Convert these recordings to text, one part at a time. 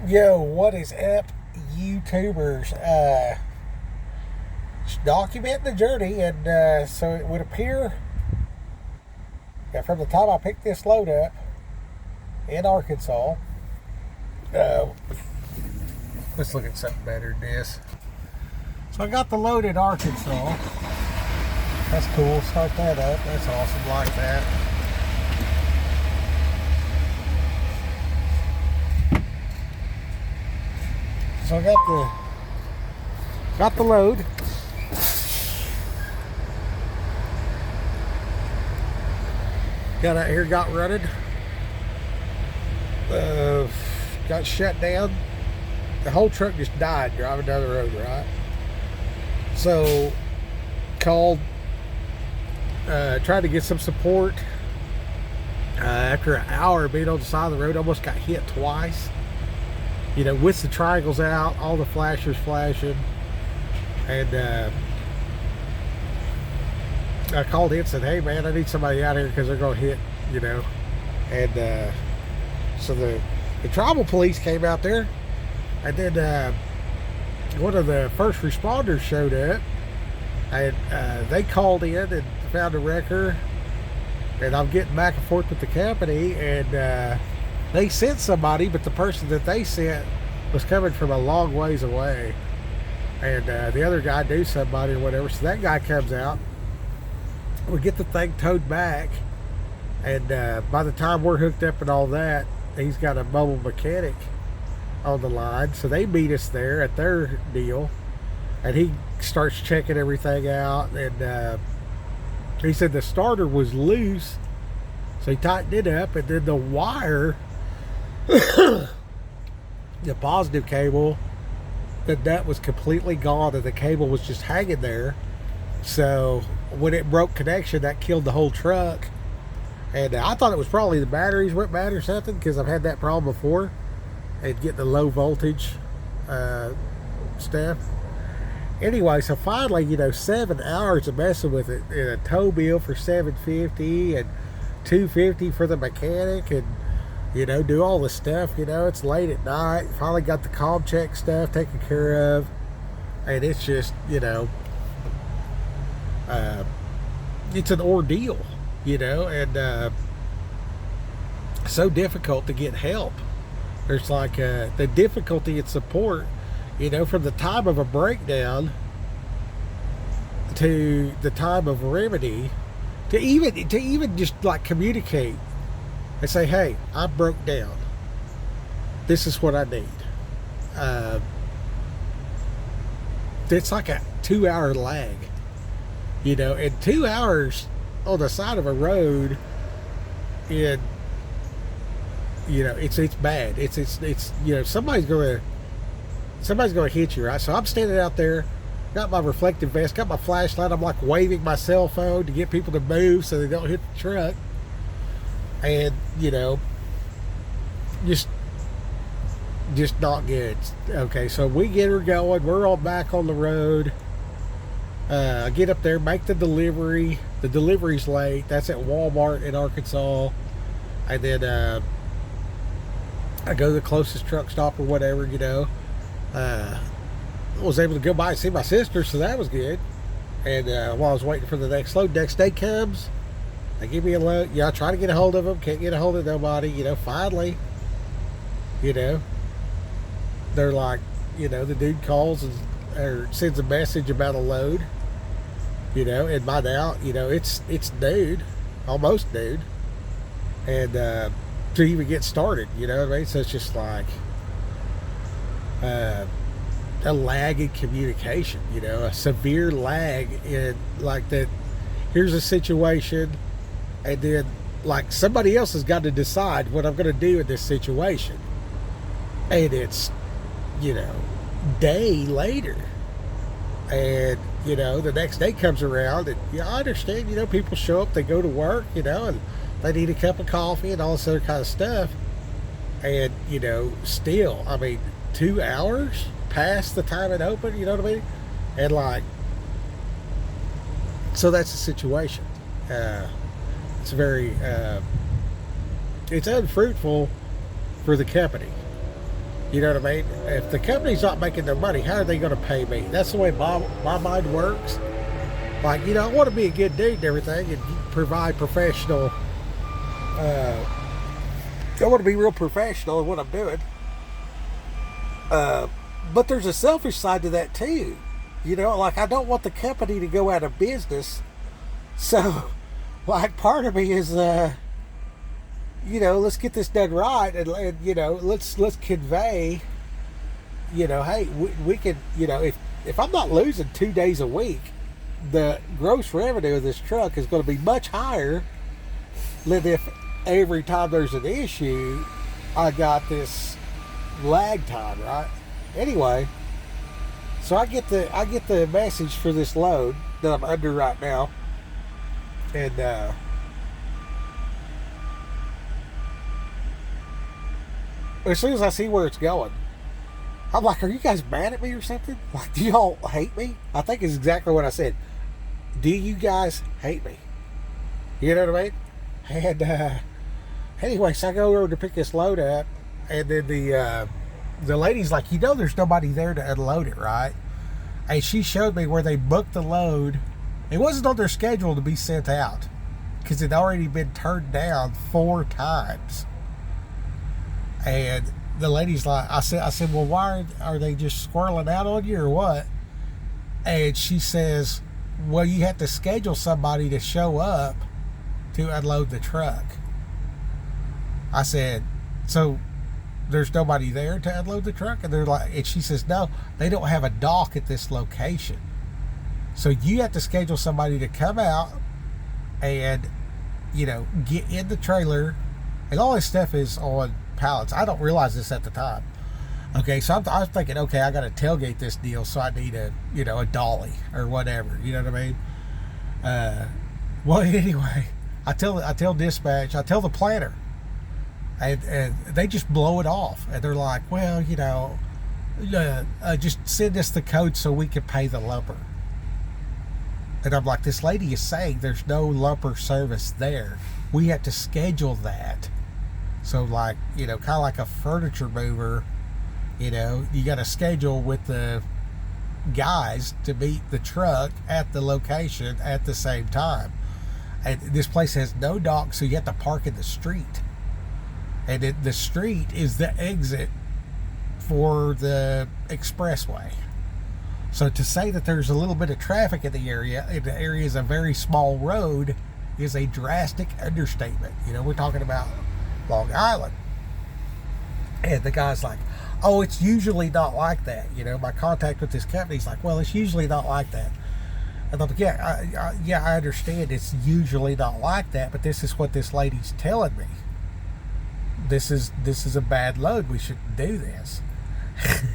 Yo, what is up, YouTubers? Documenting the journey, and so it would appear that from the time I picked this load up in Arkansas, uh, let's look at something better than this. So I got the load in Arkansas. That's cool. Start that up. That's awesome. Like that. So I got the load. Got out here, got running. Got shut down. The whole truck just died driving down the road, right? So called, tried to get some support. After an hour of being on the side of the road, almost got hit twice. You know, with the triangles out, all the flashers flashing. And I called in and said, hey man, I need somebody out here because they're going to hit, you know. And so the tribal police came out there. And then one of the first responders showed up. And they called in and found a wrecker. And I'm getting back and forth with the company. And they sent somebody, but the person that they sent was coming from a long ways away. And the other guy knew somebody or whatever. So that guy comes out. We get the thing towed back. And by the time we're hooked up and all that, he's got a mobile mechanic on the line. So they meet us there at their deal. And he starts checking everything out. And he said the starter was loose. So he tightened it up. And then the wire, the positive cable, the nut was completely gone and the cable was just hanging there. So when it broke connection, that killed the whole truck. And I thought it was probably the batteries went bad or something, because I've had that problem before and getting the low voltage stuff. Anyway, so finally, you know, 7 hours of messing with it, and a tow bill for $750 and $250 for the mechanic, and you know, do all the stuff. You know, it's late at night. Finally got the comm check stuff taken care of, and it's just, you know, it's an ordeal, you know, and so difficult to get help. There's like the difficulty in support, you know, from the time of a breakdown to the time of remedy, to even just like communicate and say, hey, I broke down. This is what I need. It's like a 2-hour lag, you know, and 2 hours on the side of a road, and you know, it's bad. It's you know, somebody's gonna hit you, right? So I'm standing out there, got my reflective vest, got my flashlight. I'm like waving my cell phone to get people to move so they don't hit the truck. And you know, just not good. Okay, so we get her going. We're all back on the road. I get up there, make the delivery. The delivery's late. That's at Walmart in Arkansas. And then I go to the closest truck stop or whatever, you know. I was able to go by and see my sister, so that was good. And while I was waiting for the next load, next day comes. They give me a load. Yeah, I try to get a hold of them. Can't get a hold of nobody. You know, finally, you know, they're like, you know, the dude calls or sends a message about a load. You know, and by now, you know, it's noon, almost noon, and to even get started, you know what I mean? So it's just like a lag in communication. You know, a severe lag in like that. Here's a situation. And then, like, somebody else has got to decide what I'm going to do in this situation. And it's, you know, day later. And, you know, the next day comes around. And, yeah, I understand, you know, people show up, they go to work, you know, and they need a cup of coffee and all this other kind of stuff. And, you know, still, I mean, 2 hours past the time it opened, you know what I mean? And, like, so that's the situation. It's very, it's unfruitful for the company. You know what I mean? If the company's not making their money, how are they going to pay me? That's the way my mind works. Like, I want to be a good dude and everything and provide professional. I want to be real professional in what I'm doing. But there's a selfish side to that too. Like I don't want the company to go out of business. So, like part of me is, let's get this done right, and let's convey, hey, we can, if I'm not losing 2 days a week, the gross revenue of this truck is going to be much higher than if every time there's an issue, I got this lag time, right? Anyway, so I get the message for this load that I'm under right now, and as soon as I see where it's going, I'm like, are you guys mad at me or something? Like, do y'all hate me? I think it's exactly what I said. Do you guys hate me? You know what I mean? And anyway, so I go over to pick this load up, and then the lady's like, there's nobody there to unload it, right? And she showed me where they booked the load. It wasn't on their schedule to be sent out because it'd already been turned down 4 times. And the lady's like, I said, well, why are they just squirreling out on you or what? And she says, well, you have to schedule somebody to show up to unload the truck. I said, so there's nobody there to unload the truck? And she says, no, they don't have a dock at this location. So you have to schedule somebody to come out and, get in the trailer. And all this stuff is on pallets. I don't realize this at the time. Okay, so I was thinking, okay, I got to tailgate this deal, so I need a dolly or whatever. You know what I mean? Well, anyway, I tell dispatch, I tell the planner, and they just blow it off, and they're like, well, just send us the code so we can pay the lumper. And I'm like, this lady is saying there's no lumper service there. We have to schedule that. So like, kind of like a furniture mover, you got to schedule with the guys to meet the truck at the location at the same time. And this place has no dock, so you have to park in the street. And the street is the exit for the expressway. So to say that there's a little bit of traffic in the area is a very small road, is a drastic understatement. We're talking about Long Island. And the guy's like, oh, it's usually not like that. My contact with this company's like, well, it's usually not like that. And I'm like, I understand it's usually not like that, but this is what this lady's telling me. This is a bad load. We shouldn't do this.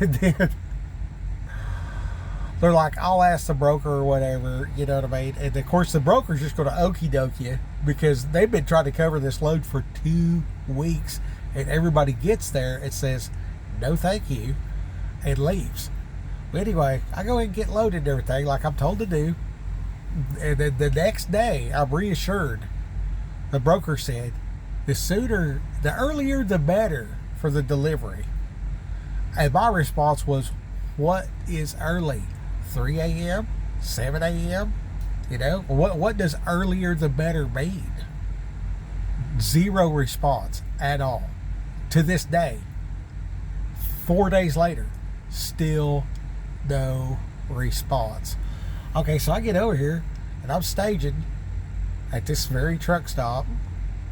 And then they're like, I'll ask the broker or whatever, you know what I mean? And of course the broker's just going to okie doke you because they've been trying to cover this load for 2 weeks, and everybody gets there and says, no thank you, and leaves. But anyway, I go ahead and get loaded and everything like I'm told to do. And then the next day, I'm reassured. The broker said, the earlier the better for the delivery. And my response was, what is early? 3 a.m.? 7 a.m.? What does earlier the better mean? Zero response at all. To this day, 4 days later, still no response. Okay, so I get over here and I'm staging at this very truck stop,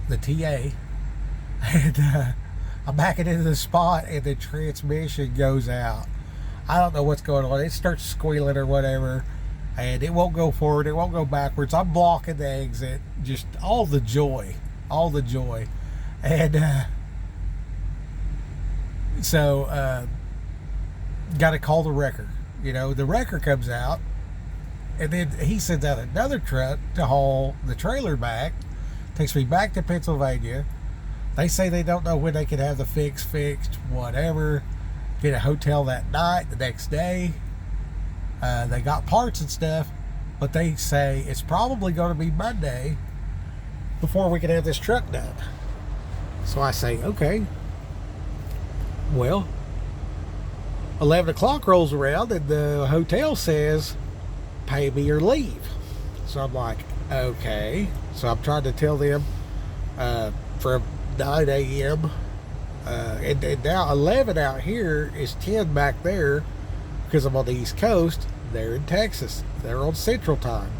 the TA, and I'm backing into the spot and the transmission goes out. I don't know what's going on. It starts squealing or whatever, and it won't go forward, it won't go backwards. I'm blocking the exit. Just all the joy. And so got to call the wrecker. The wrecker comes out, and then he sends out another truck to haul the trailer back, takes me back to Pennsylvania. They say they don't know when they can have the fixed, whatever. Get a hotel that night, the next day. They got parts and stuff, but they say it's probably going to be Monday before we can have this truck done. So I say, okay, well, 11 o'clock rolls around and the hotel says, pay me or leave. So I'm like, okay. So I'm trying to tell them from 9 a.m. And now 11 out here is 10 back there because I'm on the East Coast. They're in Texas. They're on Central Time.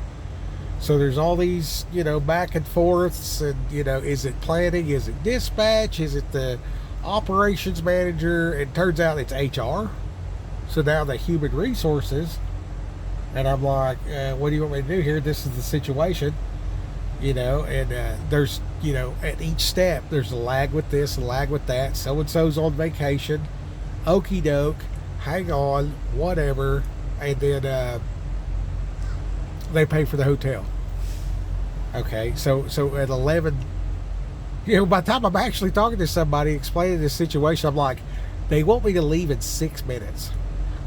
So there's all these, back and forths, and, is it planning? Is it dispatch? Is it the operations manager? It turns out it's HR. So now the human resources. And I'm like, what do you want me to do here? This is the situation, and there's, at each step, there's a lag with this, a lag with that. So-and-so's on vacation. Okie doke. Hang on. Whatever. And then, they pay for the hotel. Okay, so at 11, by the time I'm actually talking to somebody explaining this situation, I'm like, they want me to leave in 6 minutes.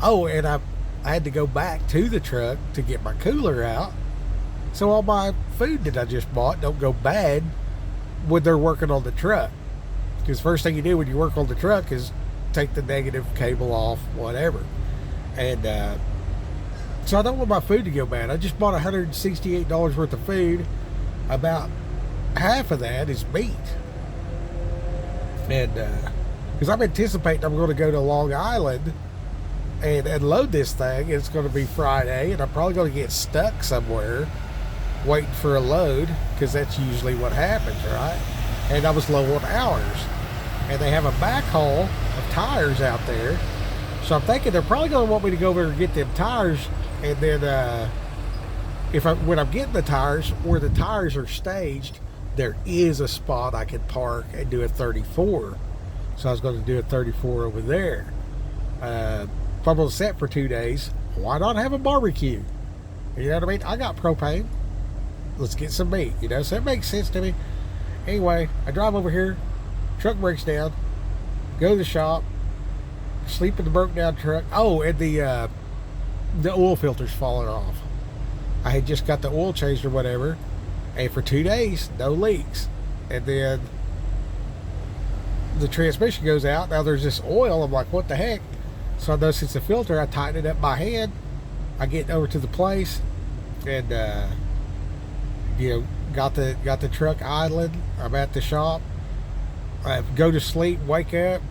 Oh, and I had to go back to the truck to get my cooler out, so all my food that I just bought don't go bad when they're working on the truck. Because first thing you do when you work on the truck is take the negative cable off, whatever. And so I don't want my food to go bad. I just bought $168 worth of food. About half of that is meat. And because I'm anticipating I'm going to go to Long Island and unload this thing. It's going to be Friday, and I'm probably going to get stuck somewhere waiting for a load, because that's usually what happens, right? And I was low on hours. And they have a backhaul of tires out there. So I'm thinking they're probably going to want me to go over and get them tires. And then when I'm getting the tires, where the tires are staged, there is a spot I can park and do a 34. So I was going to do a 34 over there. If I'm going to set for 2 days, why not have a barbecue? You know what I mean? I got propane. Let's get some meat, So it makes sense to me. Anyway, I drive over here. Truck breaks down. Go to the shop. Sleep in the broke down truck. Oh, and the oil filter's falling off. I had just got the oil changed or whatever, and for 2 days, no leaks. And then the transmission goes out. Now there's this oil. I'm like, what the heck? So I noticed it's a filter. I tighten it up by hand. I get over to the place, and got the truck idling. I'm at the shop. I go to sleep, wake up.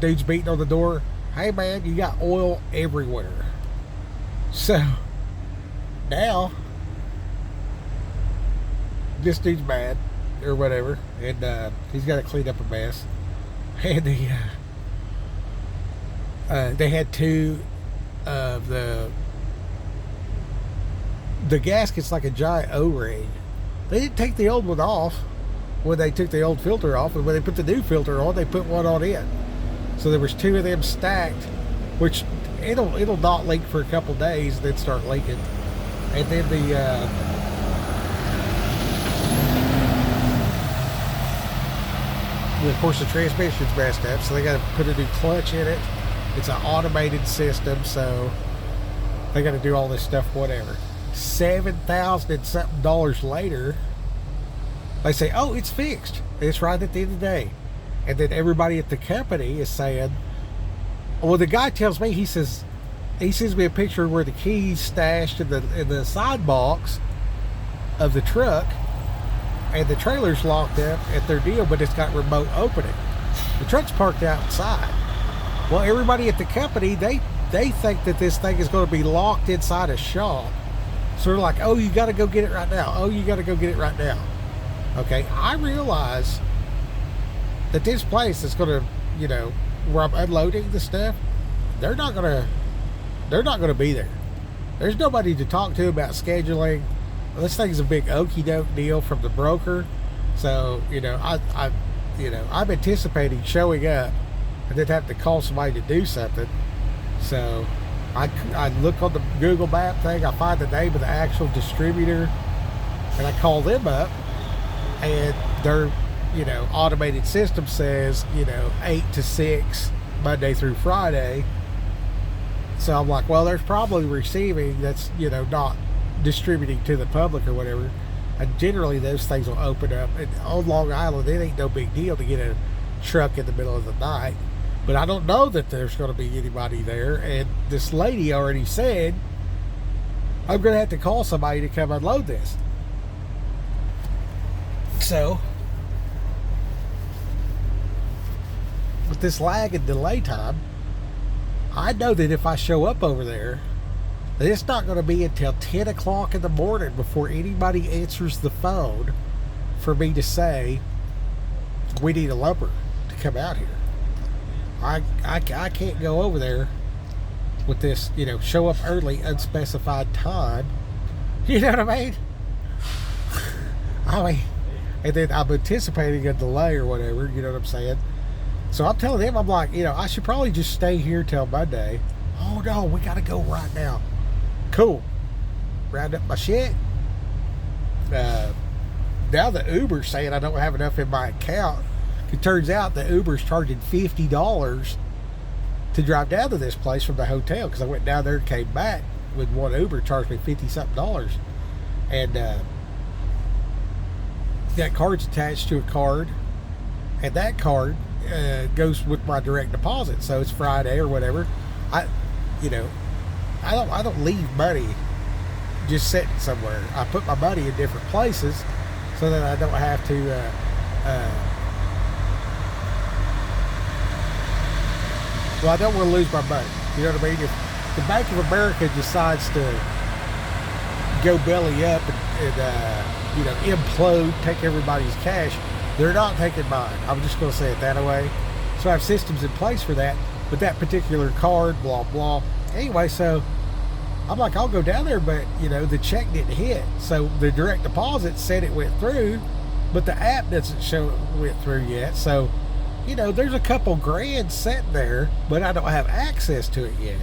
Dude's beating on the door. Hey man, you got oil everywhere. So now this dude's mad or whatever, and he's got to clean up a mess. And they had two of the gaskets, like a giant O-ring. They didn't take the old one off when they took the old filter off, and when they put the new filter on, they put one on in. So there was two of them stacked, which it'll not leak for a couple days, then start leaking. And then of course the transmission's messed up, so they got to put a new clutch in it. It's an automated system, so they got to do all this stuff, whatever. $7,000 and something later, they say, oh, it's fixed. It's right at the end of the day. And then everybody at the company is saying, well, the guy tells me, he sends me a picture where the keys stashed in the side box of the truck, and the trailer's locked up at their deal, but it's got remote opening. The truck's parked outside. Well, everybody at the company, they think that this thing is going to be locked inside a shop. So they're like, oh, you got to go get it right now. Oh, you got to go get it right now. Okay, I realize that this place is going to, where I'm unloading the stuff, they're not going to be there. There's nobody to talk to about scheduling. This thing's a big okie doke deal from the broker. So, I'm anticipating showing up and then have to call somebody to do something. So I look on the Google map thing, I find the name of the actual distributor, and I call them up, and their automated system says 8 to 6 Monday through Friday. So I'm like, well, there's probably receiving that's not distributing to the public or whatever. And generally those things will open up. And on Long Island, it ain't no big deal to get a truck in the middle of the night. But I don't know that there's going to be anybody there. And this lady already said, I'm going to have to call somebody to come unload this. So, with this lag and delay time, I know that if I show up over there, that it's not going to be until 10 o'clock in the morning before anybody answers the phone for me to say, we need a lumper to come out here. I can't go over there with this, show up early, unspecified time. You know what I mean? And then I'm anticipating a delay or whatever, you know what I'm saying? So I'm telling him, I'm like, I should probably just stay here till Monday. Oh no, we got to go right now. Cool. Round up my shit. Now the Uber's saying I don't have enough in my account. It turns out the Uber's charging $50 to drive down to this place from the hotel, because I went down there and came back with one Uber, charged me $50-something. And that card's attached to a card, and that card goes with my direct deposit. So it's Friday or whatever. I don't leave money just sitting somewhere. I put my money in different places so that I don't have to I don't want to lose my money. You know what I mean? If the Bank of America decides to go belly up and implode, take everybody's cash, they're not taking mine. I'm just going to say it that way. So I have systems in place for that. But that particular card, blah, blah. Anyway, so I'm like, I'll go down there, but, the check didn't hit. So the direct deposit said it went through, but the app doesn't show it went through yet. So, there's a couple grand sitting there, but I don't have access to it yet.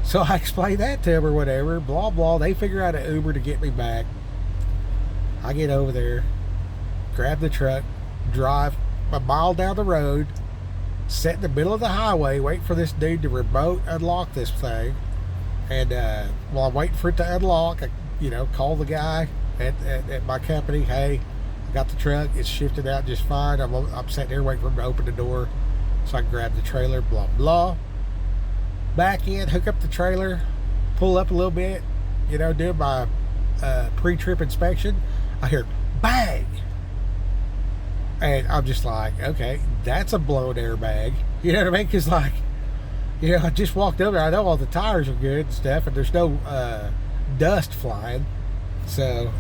So I explained that to them or whatever, blah, blah. They figure out an Uber to get me back. I get over there, grab the truck, drive a mile down the road, sit in the middle of the highway, wait for this dude to remote unlock this thing. And while I'm waiting for it to unlock, I, call the guy at my company. Hey, I got the truck. It's shifted out just fine. I'm sitting here waiting for him to open the door so I can grab the trailer, blah, blah. Back in, hook up the trailer, pull up a little bit, do my pre-trip inspection. I hear bang. And I'm just like, okay, that's a blown airbag. You know what I mean? Because, I just walked over. I know all the tires are good and stuff, and there's no dust flying. So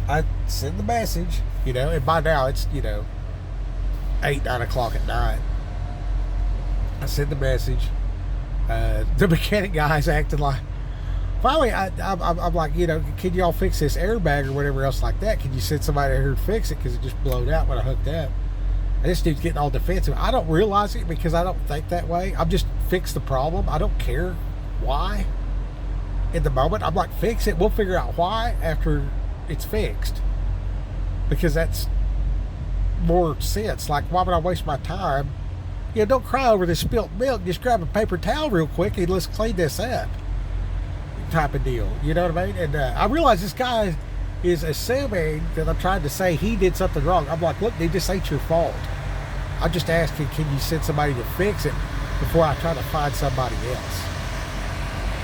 I send the message, and by now it's, 8, 9 o'clock at night. I send the message. The mechanic guy's acting like, finally, I'm like, can y'all fix this airbag or whatever else like that? Can you send somebody here to fix it? Because it just blowed out when I hooked up. And this dude's getting all defensive. I don't realize it because I don't think that way. I'm just fix the problem. I don't care why. In the moment, I'm like, fix it. We'll figure out why after it's fixed. Because that's more sense. Like, why would I waste my time? Don't cry over this spilt milk. Just grab a paper towel real quick and let's clean this up. Type of deal. You know what I mean? And I realize this guy is assuming that I'm trying to say he did something wrong. I'm like, look, dude, this ain't your fault. I'm just asking, can you send somebody to fix it before I try to find somebody else?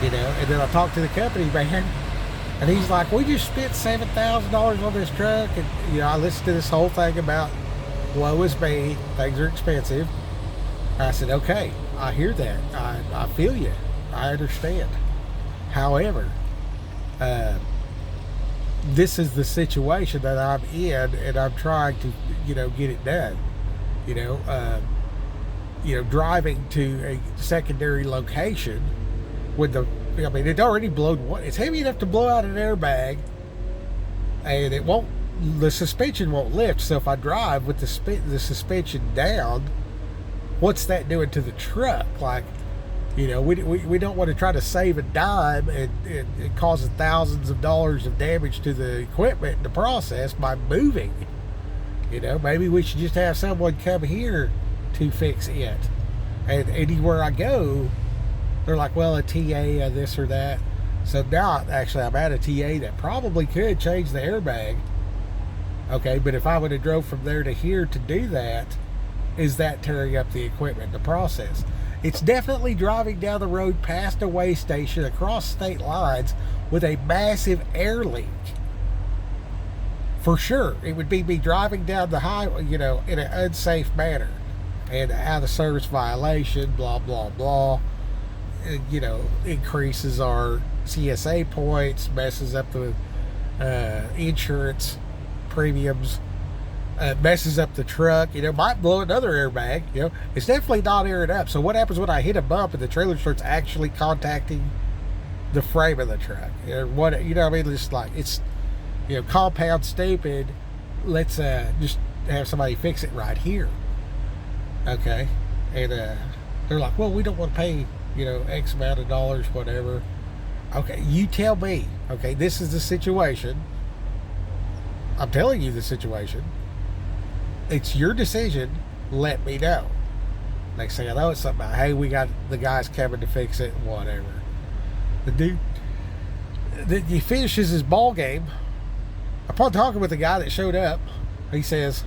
And then I talked to the company man, and he's like, we just spent $7,000 on this truck. And, I listened to this whole thing about woe is me, things are expensive. I said, okay, I hear that. I feel you. I understand. However, this is the situation that I'm in, and I'm trying to, get it done. Driving to a secondary location with it already blown one. It's heavy enough to blow out an airbag, and the suspension won't lift. So if I drive with the suspension down, what's that doing to the truck? Like, we don't want to try to save a dime and it causes thousands of dollars of damage to the equipment in the process by moving. Maybe we should just have someone come here to fix it. And anywhere I go, they're like, well, a TA, this or that. So now, actually, I'm at a TA that probably could change the airbag Okay, but if I would have drove from there to here to do that, is that tearing up the equipment in the process? It's definitely driving down the road past a way station across state lines with a massive air leak. For sure, it would be me driving down the highway, in an unsafe manner, and out of service violation, blah blah blah. Increases our CSA points, messes up the insurance premiums, messes up the truck, might blow another airbag. It's definitely not airing up. So what happens when I hit a bump and the trailer starts actually contacting the frame of the truck? Just like, it's, compound stupid. Let's just have somebody fix it right here. Okay. And they're like, well, we don't want to pay, X amount of dollars, whatever. Okay, you tell me. Okay, this is the situation. I'm telling you the situation. It's your decision. Let me know. Next thing I know, it's something about, hey, we got the guys coming to fix it, whatever. The dude, he finishes his ball game. Upon talking with the guy that showed up, he says,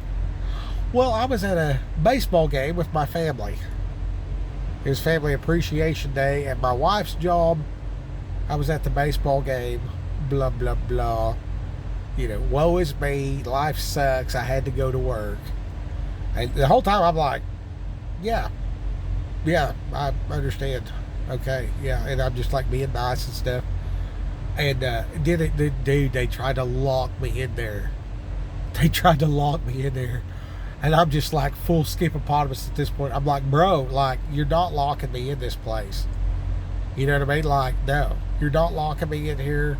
well, I was at a baseball game with my family. It was Family Appreciation Day at my wife's job. I was at the baseball game, blah, blah, blah. Woe is me. Life sucks. I had to go to work. And the whole time I'm like, yeah, I understand. Okay, yeah. And I'm just like being nice and stuff. And they tried to lock me in there. And I'm just like full skip-opotamus at this point. I'm like, bro, like, you're not locking me in this place. You know what I mean? Like, no, you're not locking me in here.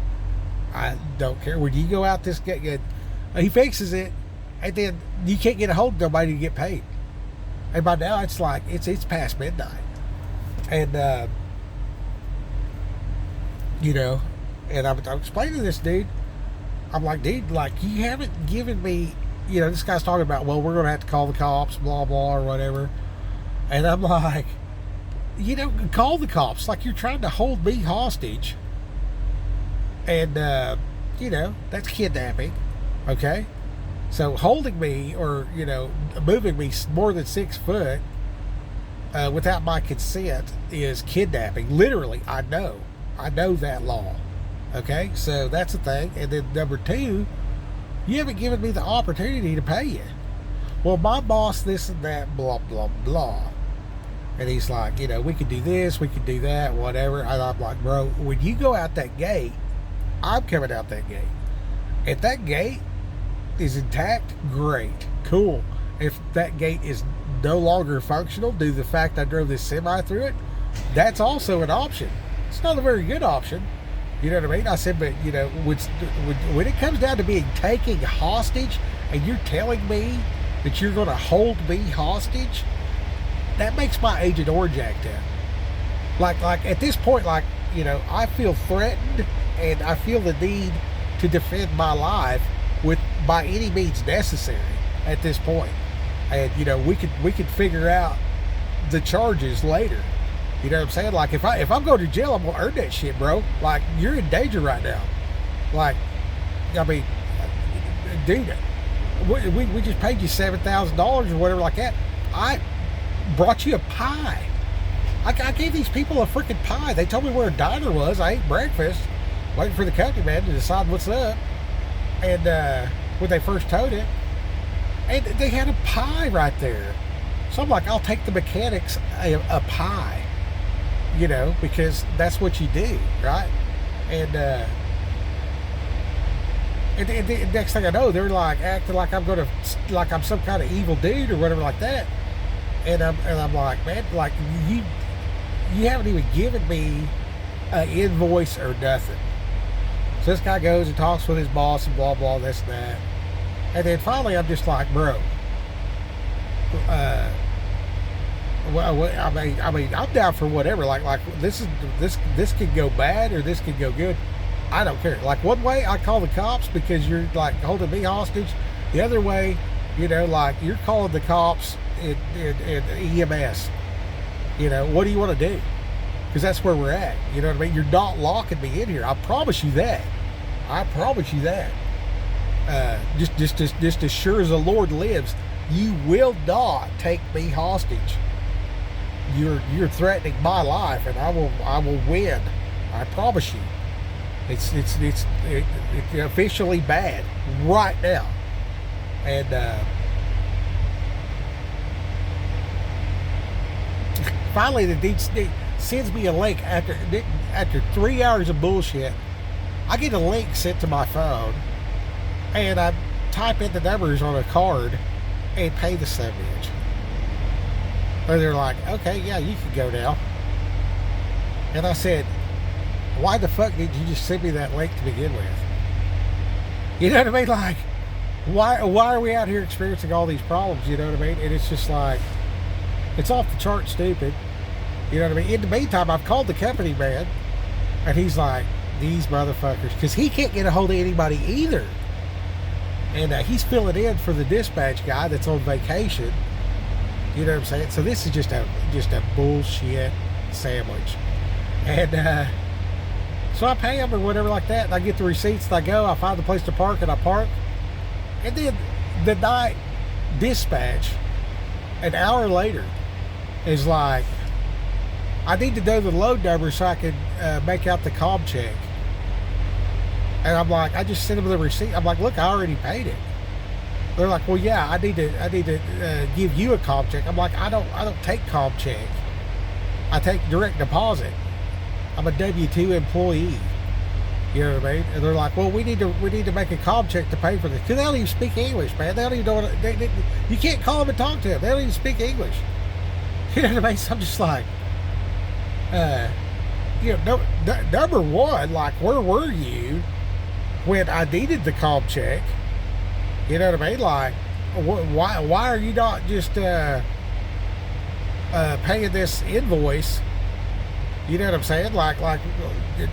I don't care. When you go out this gate, he fixes it, and then you can't get a hold of nobody to get paid. And by now, it's like, it's past midnight. And, and I'm explaining to this dude. I'm like, dude, like, you haven't given me, this guy's talking about, well, we're going to have to call the cops, blah, blah, or whatever. And I'm like, call the cops. Like, you're trying to hold me hostage. And, that's kidnapping. Okay? So holding me or, moving me more than 6 foot without my consent is kidnapping. Literally, I know that law. Okay? So that's the thing. And then number 2, you haven't given me the opportunity to pay you. Well, my boss, this and that, blah, blah, blah. And he's like, we could do this, we could do that, whatever. And I'm like, bro, when you go out that gate, I'm coming out that gate. If that gate is intact, great, cool. If that gate is no longer functional due to the fact I drove this semi through it, that's also an option. It's not a very good option. You know what I mean? I said, but, when it comes down to being taken hostage and you're telling me that you're going to hold me hostage, that makes my Agent Orange act up. Like at this point, I feel threatened and I feel the need to defend my life by any means necessary at this point. And, we could figure out the charges later. You know what I'm saying? Like, if I'm going to jail, I'm going to earn that shit, bro. Like, you're in danger right now. Like, I mean, dude, we just paid you $7,000 or whatever like that. I brought you a pie. I gave these people a freaking pie. They told me where a diner was. I ate breakfast, waiting for the company man to decide what's up. And when they first towed it, and they had a pie right there. So I'm like, I'll take the mechanics a pie. Because that's what you do, right? And the next thing I know, they're like acting like I'm some kind of evil dude or whatever like that. And I'm like, man, like you haven't even given me an invoice or nothing. So this guy goes and talks with his boss and blah blah this and that. And then finally, I'm just like, bro. Well, I mean, I'm down for whatever. Like this could go bad or this could go good. I don't care. Like, one way, I call the cops because you're like holding me hostage. The other way, like you're calling the cops in EMS. What do you want to do? Because that's where we're at. You know what I mean? You're not locking me in here. I promise you that. just as sure as the Lord lives, you will not take me hostage. You're threatening my life, and I will win. I promise you. It's officially bad right now, and finally the dude sends me a link after 3 hours of bullshit. I get a link sent to my phone, and I type in the numbers on a card and pay the $7. Or they're like, okay, yeah, you can go now. And I said, why the fuck did you just send me that link to begin with? You know what I mean? Like, why are we out here experiencing all these problems? You know what I mean? And it's just like, it's off the chart stupid. You know what I mean? In the meantime, I've called the company man, and he's like, these motherfuckers, because he can't get a hold of anybody either. And he's filling in for the dispatch guy that's on vacation. You know what I'm saying? So this is just a bullshit sandwich. And so I pay him or whatever like that, and I get the receipts, and I go, I find the place to park, and I park. And then the night dispatch, an hour later, is like, I need to know the load number so I can make out the comm check. And I'm like, I just sent them the receipt. I'm like, look, I already paid it. They're like, well, yeah, I need to give you a comm check. I'm like, I don't take comm check. I take direct deposit. I'm a W-2 employee. You know what I mean? And they're like, well, we need to make a comm check to pay for this, because they don't even speak English, man. They don't even know what you can't call them and talk to them. They don't even speak English. You know what I mean? So I'm just like, number one, like, where were you when I needed the comm check? You know what I mean? Like, why are you not just paying this invoice? You know what I'm saying? Like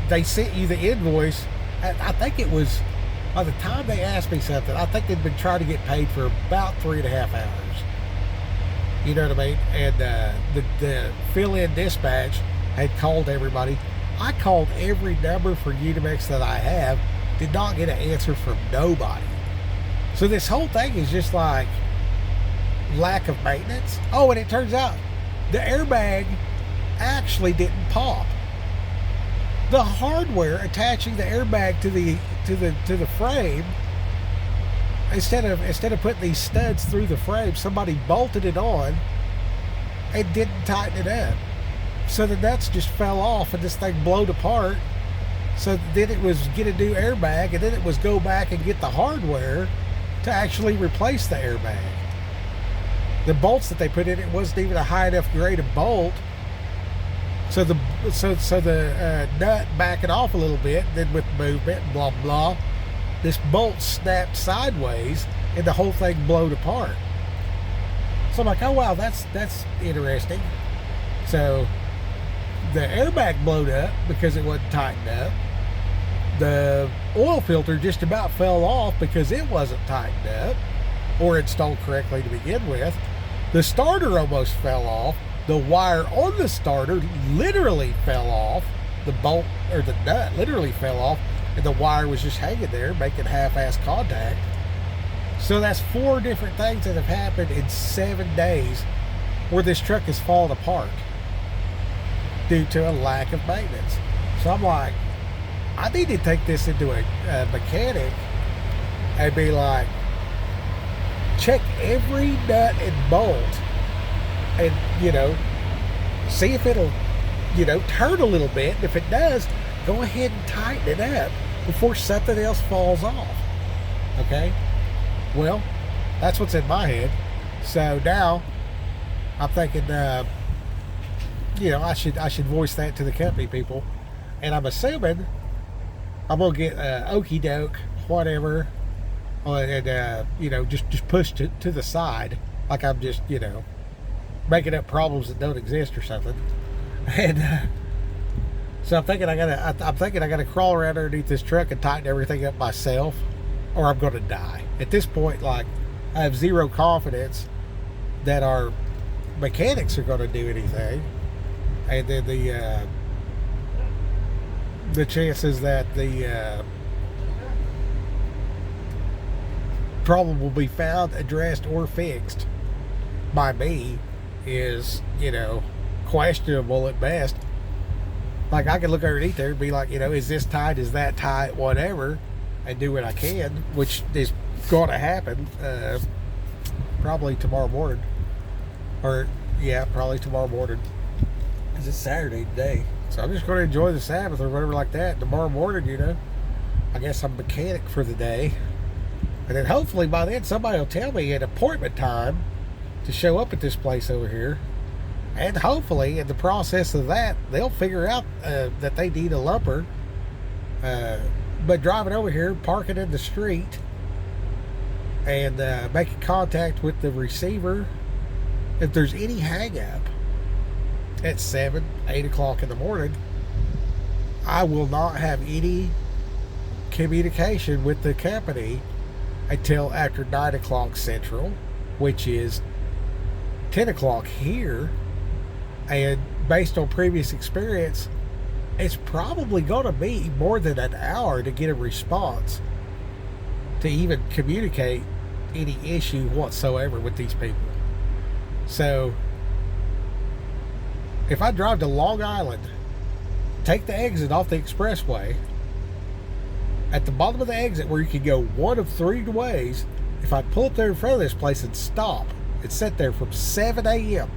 they sent you the invoice. I think it was, by the time they asked me something, I think they'd been trying to get paid for about 3.5 hours. You know what I mean? And the fill-in dispatch had called everybody. I called every number for Unimex that I have, did not get an answer from nobody. So this whole thing is just like lack of maintenance. Oh, and it turns out the airbag actually didn't pop. The hardware attaching the airbag to the frame, instead of putting these studs through the frame, somebody bolted it on and didn't tighten it up. So the nuts just fell off and this thing blowed apart. So then it was get a new airbag, and then it was go back and get the hardware to actually replace the airbag. The bolts that they put in it wasn't even a high enough grade of bolt. So the nut backing off a little bit, then with movement, blah blah, this bolt snapped sideways and the whole thing blowed apart. So I'm like, oh wow, that's interesting. So the airbag blowed up because it wasn't tightened up. The oil filter just about fell off because it wasn't tightened up or installed correctly to begin with. The starter almost fell off. The wire on the starter literally fell off. The bolt or the nut literally fell off, and the wire was just hanging there making half-ass contact. So that's 4 different things that have happened in 7 days where this truck has fallen apart due to a lack of maintenance. So I'm like, I need to take this into a mechanic and be like, check every nut and bolt and, see if it'll, turn a little bit. And if it does, go ahead and tighten it up before something else falls off. Okay? Well, that's what's in my head. So now I'm thinking, I should voice that to the company people. And I'm assuming I'm going to get okie doke, whatever, and, just push to the side like I'm just, making up problems that don't exist or something. And so I'm thinking I gotta crawl around underneath this truck and tighten everything up myself, or I'm gonna die. At this point, like, I have zero confidence that our mechanics are gonna do anything, and then the chances that problem will be found, addressed, or fixed by me is, questionable at best. Like, I could look underneath there and be like, is this tight, is that tight, whatever, and do what I can, which is going to happen probably tomorrow morning. Or, yeah, probably tomorrow morning. Because it's Saturday today. So I'm just going to enjoy the Sabbath or whatever like that. Tomorrow morning, I guess I'm a mechanic for the day. And then hopefully by then somebody will tell me an appointment time to show up at this place over here. And hopefully in the process of that, they'll figure out that they need a lumper. But driving over here, parking in the street, and making contact with the receiver, if there's any hang up at 7, 8 o'clock in the morning, I will not have any communication with the company until after 9 o'clock Central, which is 10 o'clock here. And based on previous experience, it's probably going to be more than an hour to get a response to even communicate any issue whatsoever with these people. So if I drive to Long Island, take the exit off the expressway, at the bottom of the exit where you can go one of 3 ways, if I pull up there in front of this place and stop and sit there from 7 a.m.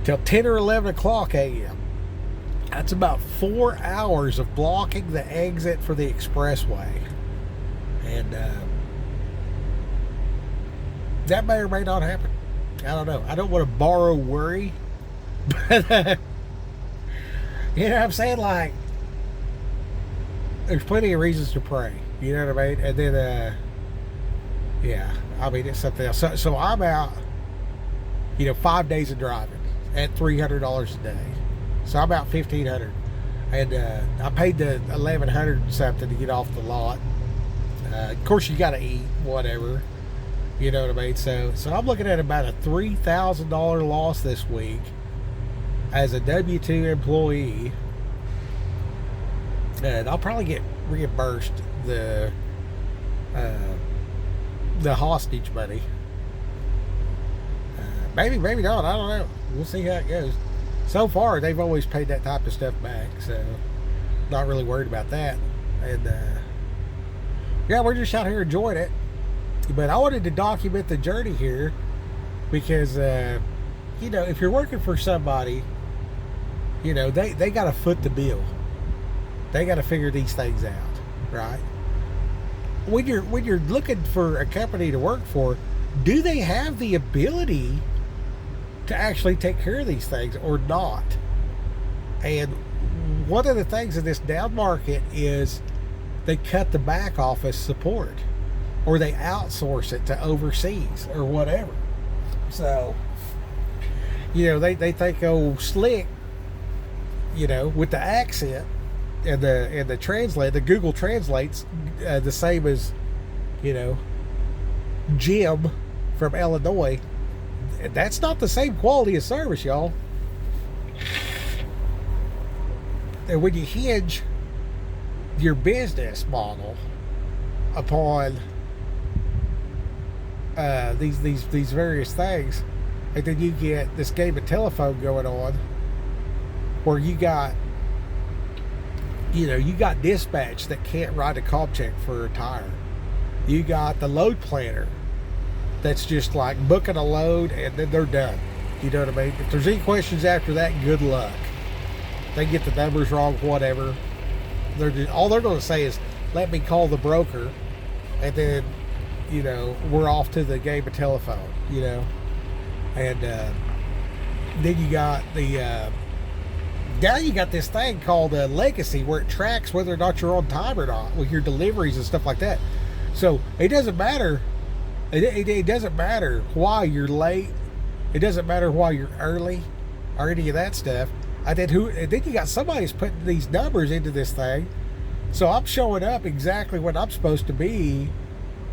till 10 or 11 o'clock a.m., that's about 4 hours of blocking the exit for the expressway. And that may or may not happen. I don't know. I don't want to borrow worry, but you know what I'm saying? Like, there's plenty of reasons to pray. You know what I mean? And then, yeah, I mean, it's something else. So I'm out, 5 days of driving at $300 a day. So I'm out $1,500, and I paid the $1,100 something to get off the lot. Of course, you got to eat, whatever. You know what I mean? So I'm looking at about a $3,000 loss this week as a W-2 employee, and I'll probably get reimbursed the hostage money. Maybe not. I don't know. We'll see how it goes. So far, they've always paid that type of stuff back, so not really worried about that. And yeah, we're just out here enjoying it. But I wanted to document the journey here because, if you're working for somebody, they got to foot the bill. They got to figure these things out, right? When you're looking for a company to work for, do they have the ability to actually take care of these things or not? And one of the things in this down market is they cut the back office support, or they outsource it to overseas or whatever. So, they think, oh, slick, with the accent and the translate, the Google translates the same as, Jim from Illinois. That's not the same quality of service, y'all. And when you hinge your business model upon these various things, and then you get this game of telephone going on where you got dispatch that can't write a comp check for a tire. You got the load planner that's just like booking a load and then they're done. You know what I mean? If there's any questions after that, good luck. They get the numbers wrong, whatever. All they're going to say is, let me call the broker, and then, we're off to the game of telephone, And then you got now you got this thing called Legacy, where it tracks whether or not you're on time or not with your deliveries and stuff like that. So it doesn't matter. It doesn't matter why you're late. It doesn't matter why you're early or any of that stuff. And then you got somebody's putting these numbers into this thing. So I'm showing up exactly when I'm supposed to be,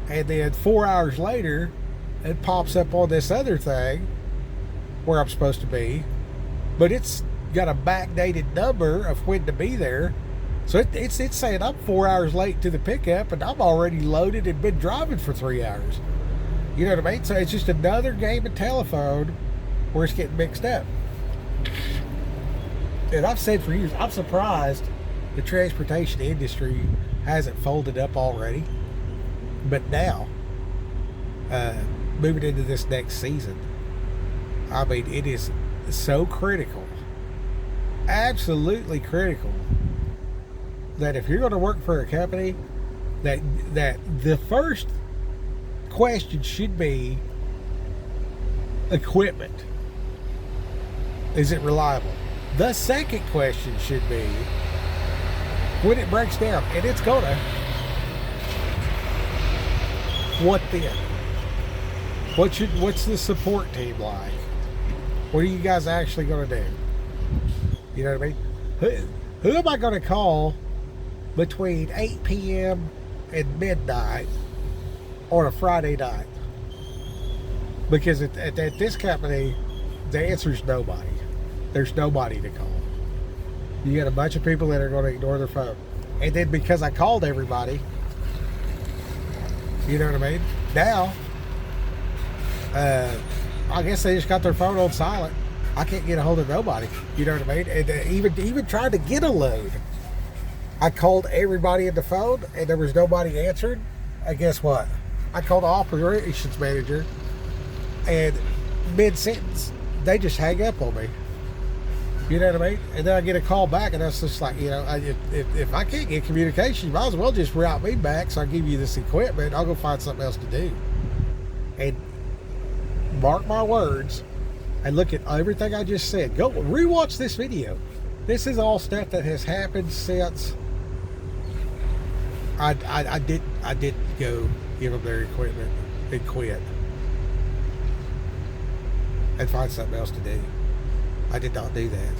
and then 4 hours later, it pops up on this other thing where I'm supposed to be, but it's got a backdated number of when to be there, So it's saying I'm 4 hours late to the pickup, and I'm already loaded and been driving for 3 hours. You know what I mean? So it's just another game of telephone where it's getting mixed up. And I've said for years, I'm surprised the transportation industry hasn't folded up already. But now, moving into this next season, I mean, it is so critical, absolutely critical, that if you're going to work for a company, that the first question should be equipment. Is it reliable? The second question should be when it breaks down, and it's gonna, what then? What's the support team like? What are you guys actually gonna do? You know what I mean? Who am I gonna call between 8 p.m. and midnight on a Friday night? Because at this company, the answer is nobody. There's nobody to call. You got a bunch of people that are going to ignore their phone. And then because I called everybody, you know what I mean? Now, I guess they just got their phone on silent. I can't get a hold of nobody. You know what I mean? And even trying to get a load, I called everybody in the phone, and there was nobody answered. And guess what? I called the operations manager, and mid-sentence, they just hang up on me. You know what I mean? And then I get a call back, and that's just like, if I can't get communication, you might as well just route me back, so I'll give you this equipment. I'll go find something else to do. And mark my words, and look at everything I just said. Go rewatch this video. This is all stuff that has happened since I did go give them their equipment and quit and find something else to do. I did not do that.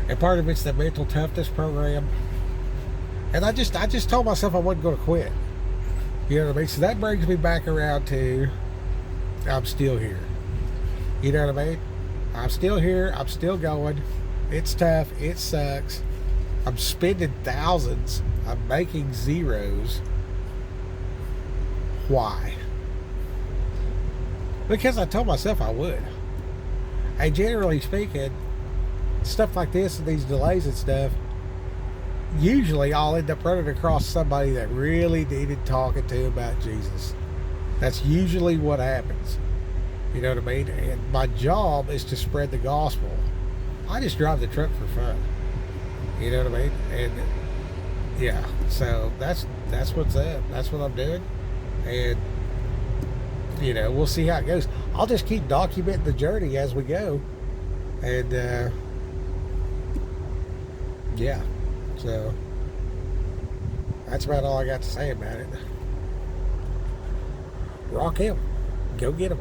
And part of it's the mental toughness program. And I just told myself I wasn't going to quit. You know what I mean? So that brings me back around to I'm still here. You know what I mean? I'm still here. I'm still going. It's tough. It sucks. I'm spending thousands. I'm making zeros. Why? Because I told myself I would. And generally speaking, stuff like this and these delays and stuff, usually I'll end up running across somebody that really needed talking to about Jesus. That's usually what happens. You know what I mean? And my job is to spread the gospel. I just drive the truck for fun. You know what I mean? And yeah, so that's what's up. That's what I'm doing. And we'll see how it goes. I'll just keep documenting the journey as we go. And yeah, so that's about all I got to say about it. Rock him. Go get him.